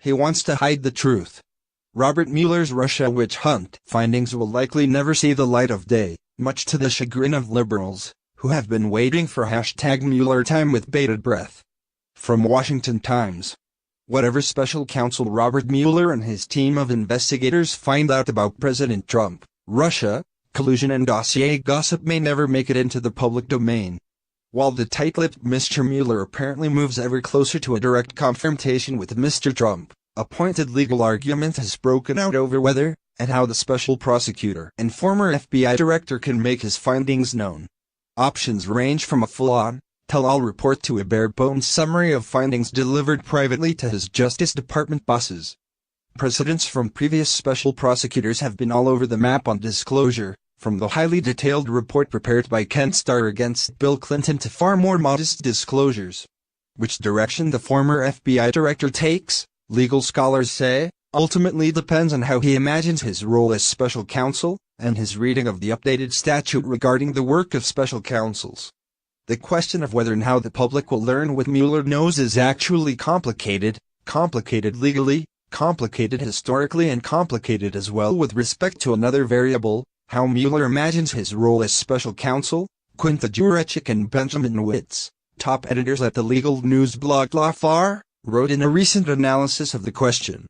He wants to hide the truth. Robert Mueller's Russia witch hunt findings will likely never see the light of day, much to the chagrin of liberals, who have been waiting for #Mueller time with bated breath. From Washington Times. Whatever special counsel Robert Mueller and his team of investigators find out about President Trump, Russia, collusion and dossier gossip may never make it into the public domain. While the tight-lipped Mr. Mueller apparently moves ever closer to a direct confrontation with Mr. Trump, a pointed legal argument has broken out over whether and how the special prosecutor and former FBI director can make his findings known. Options range from a full-on, tell-all report to a bare-bones summary of findings delivered privately to his Justice Department bosses. Precedents from previous special prosecutors have been all over the map on disclosure, from the highly detailed report prepared by Ken Starr against Bill Clinton to far more modest disclosures. Which direction the former FBI director takes, legal scholars say, ultimately depends on how he imagines his role as special counsel, and his reading of the updated statute regarding the work of special counsels. The question of whether and how the public will learn what Mueller knows is actually complicated legally, complicated historically, and complicated as well with respect to another variable, how Mueller imagines his role as special counsel. Quinta Jurecic and Benjamin Witz, top editors at the legal news blog Lawfare, wrote in a recent analysis of the question.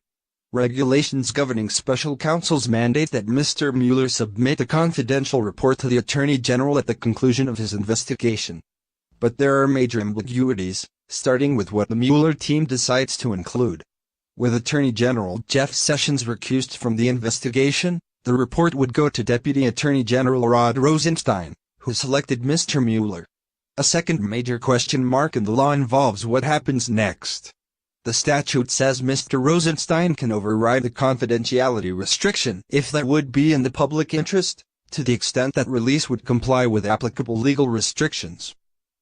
Regulations governing special counsels mandate that Mr. Mueller submit a confidential report to the Attorney General at the conclusion of his investigation. But there are major ambiguities, starting with what the Mueller team decides to include. With Attorney General Jeff Sessions recused from the investigation, the report would go to Deputy Attorney General Rod Rosenstein, who selected Mr. Mueller. A second major question mark in the law involves what happens next. The statute says Mr. Rosenstein can override the confidentiality restriction if that would be in the public interest, to the extent that release would comply with applicable legal restrictions.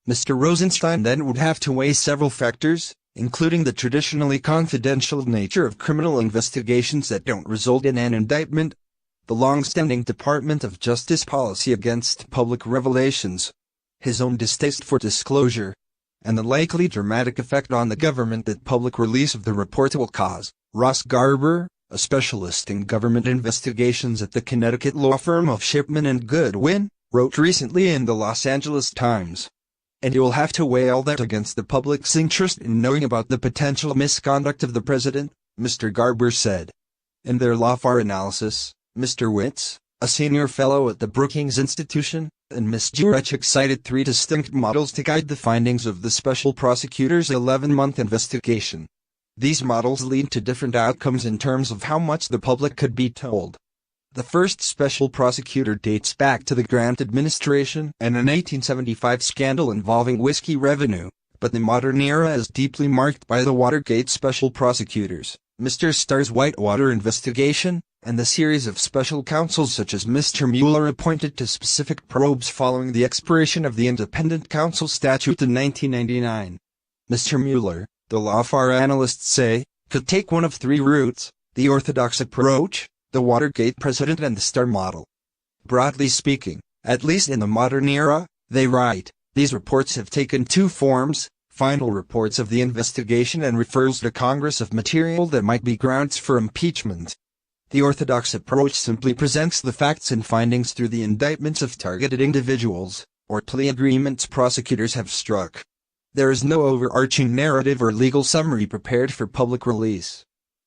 Mr. Rosenstein then would have to weigh several factors, including the traditionally confidential nature of criminal investigations that don't result in an indictment, the long-standing Department of Justice policy against public revelations, his own distaste for disclosure, and the likely dramatic effect on the government that public release of the report will cause. Ross Garber, a specialist in government investigations at the Connecticut law firm of Shipman and Goodwin, wrote recently in the Los Angeles Times. And you will have to weigh all that against the public's interest in knowing about the potential misconduct of the president, Mr. Garber said. In their Lawfare analysis, Mr. Witz, a senior fellow at the Brookings Institution, and Ms. Jurecic cited three distinct models to guide the findings of the special prosecutor's 11-month investigation. These models lead to different outcomes in terms of how much the public could be told. The first special prosecutor dates back to the Grant administration and an 1875 scandal involving whiskey revenue, but the modern era is deeply marked by the Watergate special prosecutors, Mr. Starr's Whitewater investigation, and the series of special counsels such as Mr. Mueller appointed to specific probes following the expiration of the independent counsel statute in 1999. Mr. Mueller, the Lawfare analysts say, could take one of three routes: the orthodox approach, the Watergate precedent, and the Starr model. Broadly speaking, at least in the modern era, they write, these reports have taken two forms: final reports of the investigation and referrals to Congress of material that might be grounds for impeachment. The orthodox approach simply presents the facts and findings through the indictments of targeted individuals, or plea agreements prosecutors have struck. There is no overarching narrative or legal summary prepared for public release.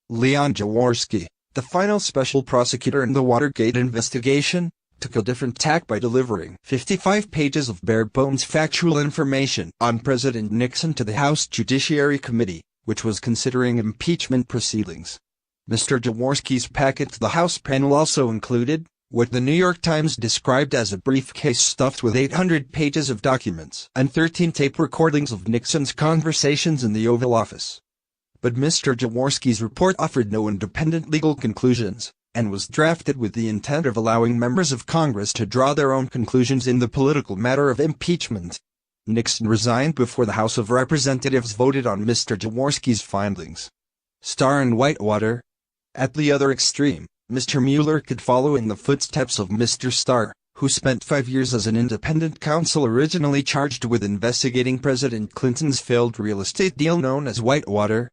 Leon Jaworski, the final special prosecutor in the Watergate investigation, took a different tack by delivering 55 pages of bare-bones factual information on President Nixon to the House Judiciary Committee, which was considering impeachment proceedings. Mr. Jaworski's packet to the House panel also included what the New York Times described as a briefcase stuffed with 800 pages of documents and 13 tape recordings of Nixon's conversations in the Oval Office. But Mr. Jaworski's report offered no independent legal conclusions, and was drafted with the intent of allowing members of Congress to draw their own conclusions in the political matter of impeachment. Nixon resigned before the House of Representatives voted on Mr. Jaworski's findings. Starr and Whitewater. At the other extreme, Mr. Mueller could follow in the footsteps of Mr. Starr, who spent 5 years as an independent counsel originally charged with investigating President Clinton's failed real estate deal known as Whitewater.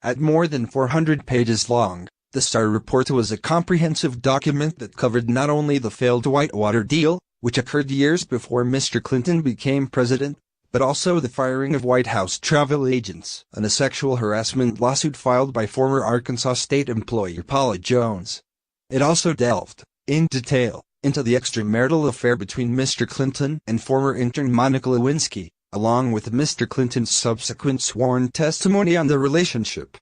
At more than 400 pages long, the Starr report was a comprehensive document that covered not only the failed Whitewater deal, which occurred years before Mr. Clinton became president, but also the firing of White House travel agents and a sexual harassment lawsuit filed by former Arkansas state employee Paula Jones. It also delved, in detail, into the extramarital affair between Mr. Clinton and former intern Monica Lewinsky, along with Mr. Clinton's subsequent sworn testimony on the relationship.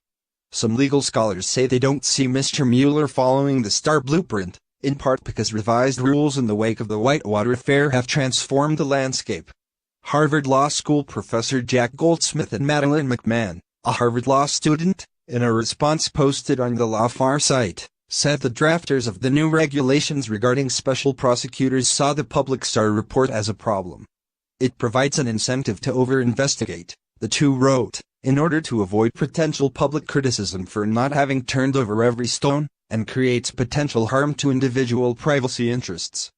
Some legal scholars say they don't see Mr. Mueller following the Starr blueprint, in part because revised rules in the wake of the Whitewater affair have transformed the landscape. Harvard Law School professor Jack Goldsmith and Madeline McMahon, a Harvard Law student, in a response posted on the Lawfare site, said the drafters of the new regulations regarding special prosecutors saw the public Starr report as a problem. It provides an incentive to over-investigate, the two wrote, in order to avoid potential public criticism for not having turned over every stone, and creates potential harm to individual privacy interests.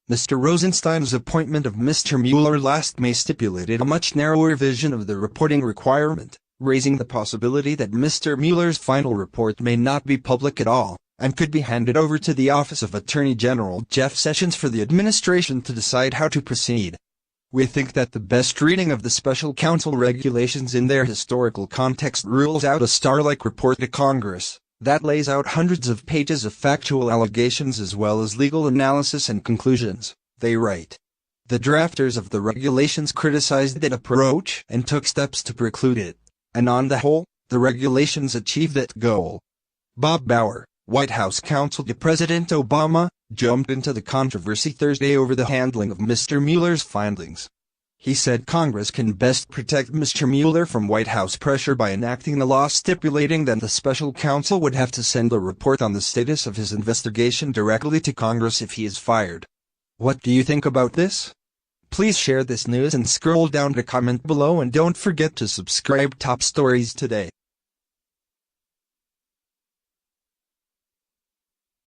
Mr. Rosenstein's appointment of Mr. Mueller last May stipulated a much narrower vision of the reporting requirement, raising the possibility that Mr. Mueller's final report may not be public at all, and could be handed over to the Office of Attorney General Jeff Sessions for the administration to decide how to proceed. We think that the best reading of the special counsel regulations in their historical context rules out a Starr-like report to Congress that lays out hundreds of pages of factual allegations as well as legal analysis and conclusions, they write. The drafters of the regulations criticized that approach and took steps to preclude it, and on the whole, the regulations achieved that goal. Bob Bauer, White House counsel to President Obama, jumped into the controversy Thursday over the handling of Mr. Mueller's findings. He said Congress can best protect Mr. Mueller from White House pressure by enacting a law stipulating that the special counsel would have to send a report on the status of his investigation directly to Congress if he is fired. What do you think about this? Please share this news and scroll down to comment below, and don't forget to subscribe. Top Stories Today.